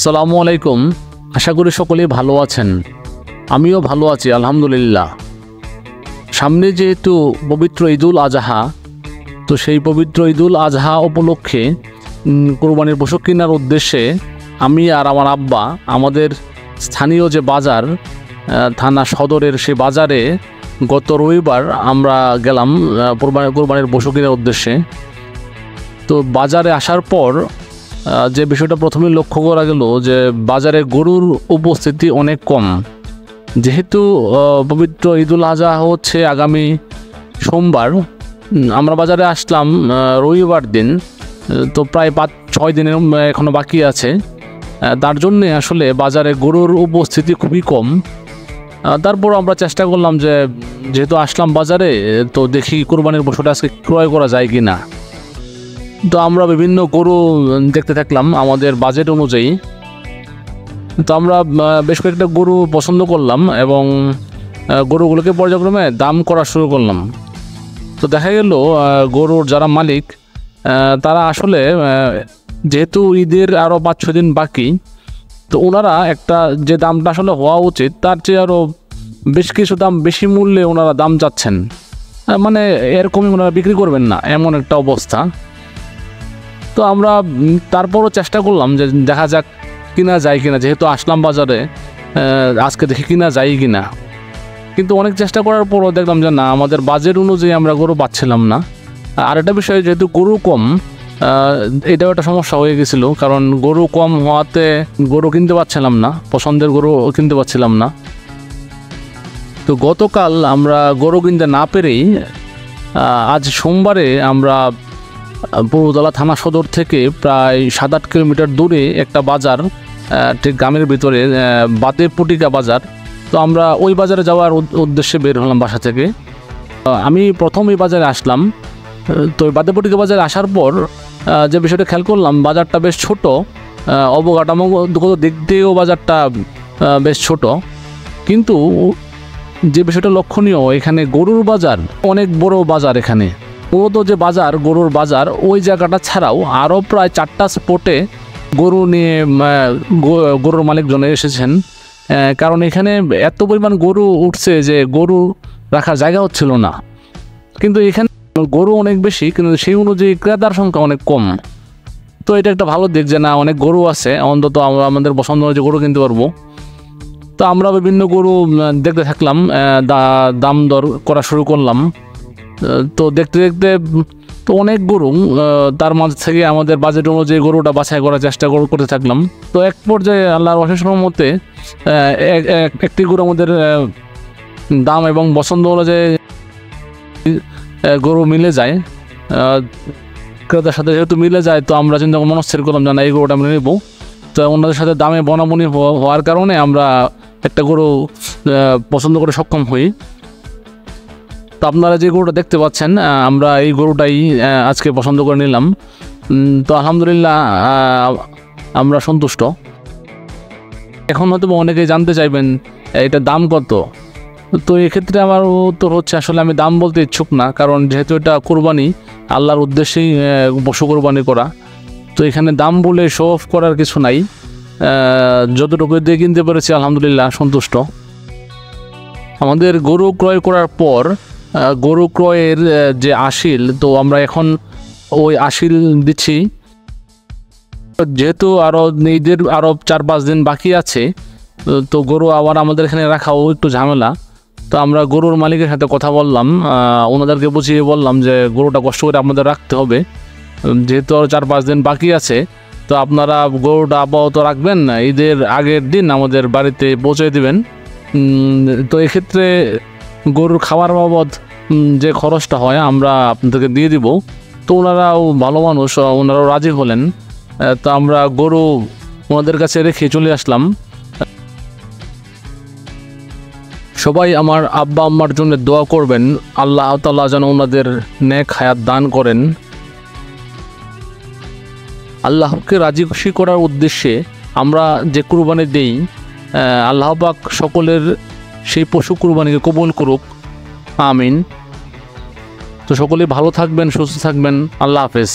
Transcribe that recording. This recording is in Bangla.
আসসালামু আলাইকুম। আশা করি সকলেই ভালো আছেন। আমিও ভালো আছি আলহামদুলিল্লাহ। সামনে যেহেতু পবিত্র ঈদুল আজহা, তো সেই পবিত্র ঈদুল আজহা উপলক্ষে কোরবানির পশু কেনার উদ্দেশ্যে আমি আর আমার আব্বা আমাদের স্থানীয় যে বাজার থানা সদরের সেই বাজারে গত রবিবার আমরা গেলাম কোরবানির পশু কেনার উদ্দেশ্যে। তো বাজারে আসার পর যে বিষয়টা প্রথমে লক্ষ্য করা গেল যে বাজারে গরুর উপস্থিতি অনেক কম। যেহেতু পবিত্র ঈদুল আজহা হচ্ছে আগামী সোমবার, আমরা বাজারে আসলাম রবিবার দিন, তো প্রায় 5-6 দিনের এখনও বাকি আছে। তার জন্যে আসলে বাজারে গরুর উপস্থিতি খুবই কম। তারপর আমরা চেষ্টা করলাম যে যেহেতু আসলাম বাজারে, তো দেখি কোরবানির পশুটা আজকে ক্রয় করা যায় কি না। তো আমরা বিভিন্ন গরু দেখতে থাকলাম আমাদের বাজেট অনুযায়ী। তো আমরা বেশ কয়েকটা গরু পছন্দ করলাম এবং গরুগুলোকে পর্যায়ক্রমে দাম করা শুরু করলাম। তো দেখা গেল গরুর যারা মালিক তারা আসলে যেহেতু ঈদের আরও 5-6 দিন বাকি, তো ওনারা একটা যে দামটা আসলে হওয়া উচিত তার চেয়ে আরও বেশ কিছু দাম বেশি মূল্যে ওনারা দাম চাচ্ছেন। মানে এরকমই ওনারা বিক্রি করবেন না, এমন একটা অবস্থা। তো আমরা তারপরও চেষ্টা করলাম যে দেখা যাক কিনা যায় কিনা, যেহেতু আসলাম বাজারে আজকে দেখি কিনা যায় কিনা। কিন্তু অনেক চেষ্টা করার পরও দেখলাম যে না, আমাদের বাজেট অনুযায়ী আমরা গরু পাচ্ছিলাম না। আর একটা বিষয়, যেহেতু গরু কম, এটাও একটা সমস্যা হয়ে গেছিলো, কারণ গরু কম হওয়াতে গরু কিনতে পারছিলাম না, পছন্দের গরু কিনতে পারছিলাম না। তো গতকাল আমরা গরু কিনতে না পেরেই আজ সোমবারে আমরা পূর্বতলা থানা সদর থেকে প্রায় 7-8 কিলোমিটার দূরে একটা বাজার, ঠিক গ্রামের ভিতরে বাতেপটিকা বাজার। তো আমরা ওই বাজারে যাওয়ার উদ্দেশ্যে বের হলাম বাসা থেকে। আমি প্রথম এই বাজারে আসলাম। তো বাতেপটিকা বাজারে আসার পর যে বিষয়টা খেয়াল করলাম, বাজারটা বেশ ছোট, অবকাঠামোগত দিক দিয়েও বাজারটা বেশ ছোট। কিন্তু যে বিষয়টা লক্ষণীয়, এখানে গরুর বাজার অনেক বড় বাজার। এখানে মূলত যে বাজার, গরুর বাজার, ওই জায়গাটা ছাড়াও আরও প্রায় 4টা স্পটে গরু নিয়ে গরুর মালিকজন এসেছেন। কারণ এখানে এত পরিমাণ গরু উঠছে যে গরু রাখার জায়গা হচ্ছিল না। কিন্তু এখানে গরু অনেক বেশি, কিন্তু সেই অনুযায়ী ক্রেতার সংখ্যা অনেক কম। তো এটা একটা ভালো দিক যে না, অনেক গরু আছে, অন্তত আমরা আমাদের পছন্দ অনুযায়ী গরু কিনতে পারবো। তো আমরা বিভিন্ন গরু দেখতে থাকলাম, দাম দর করা শুরু করলাম। তো দেখতে দেখতে তো অনেক গরু, তার মাঝ থেকে আমাদের বাজেট অনুযায়ী গরুটা বাছাই করার চেষ্টা করতে থাকলাম। তো এক পর্যায়ে আল্লাহর অশেষ রহমতে একটি গরু আমাদের দাম এবং পছন্দ অনুযায়ী গরু মিলে যায়, ক্রেতার সাথে যেহেতু মিলে যায়, তো আমরা চিন্তা মনস্থির করলাম যে না, এই গরুটা আমরা নেব। তো ওনাদের সাথে দামে বনাবনি হওয়ার কারণে আমরা একটা গরু পছন্দ করে সক্ষম হই। তো আপনারা যে গরুটা দেখতে পাচ্ছেন, আমরা এই গরুটাই আজকে পছন্দ করে নিলাম। তো আলহামদুলিল্লাহ আমরা সন্তুষ্ট। এখন হয়তো অনেকেই জানতে চাইবেন এটার দাম কত। তো এক্ষেত্রে আমার উত্তর হচ্ছে, আসলে আমি দাম বলতে ইচ্ছুক না, কারণ যেহেতু এটা কোরবানি, আল্লাহর উদ্দেশ্যেই পশু কোরবানি করা। তো এখানে দাম বলে শো অফ করার কিছু নাই। যতটুকু দিয়ে কিনতে পেরেছি আলহামদুলিল্লাহ সন্তুষ্ট। আমাদের গরু ক্রয় করার পর গরু ক্রয়ের যে আসিল, তো আমরা এখন ওই আসিল দিচ্ছি। যেহেতু আরও ঈদের আরও 4-5 দিন বাকি আছে, তো গরু আবার আমাদের এখানে রাখাও একটু ঝামেলা। তো আমরা গরুর মালিকের সাথে কথা বললাম, ওনাদেরকে বুঝিয়ে বললাম যে গরুটা কষ্ট করে আপনাদের রাখতে হবে, যেহেতু আরও 4-5 দিন বাকি আছে। তো আপনারা গরুটা আপাতত রাখবেন, ঈদের আগের দিন আমাদের বাড়িতে পৌঁছে দেবেন। তো এক্ষেত্রে গরুর খাবার বাবদ যে খরচটা হয় আমরা আপনাদেরকে দিয়ে দিব। তো ওনারাও ভালো মানুষ, ওনারাও রাজি হলেন। তো আমরা গরু ওনাদের কাছে রেখে চলে আসলাম। সবাই আমার আব্বা আম্মার জন্য দোয়া করবেন, আল্লাহ তাআলা যেন ওনাদের নেক হায়াত দান করেন। আল্লাহকে রাজি খুশি করার উদ্দেশ্যে আমরা যে কুরবানি দেই, আল্লাহ পাক সকলের সেই পশু কুরবানিকে কবুল করুক, আমিন। তো সকলেই ভালো থাকবেন, সুস্থ থাকবেন। আল্লাহ হাফেজ।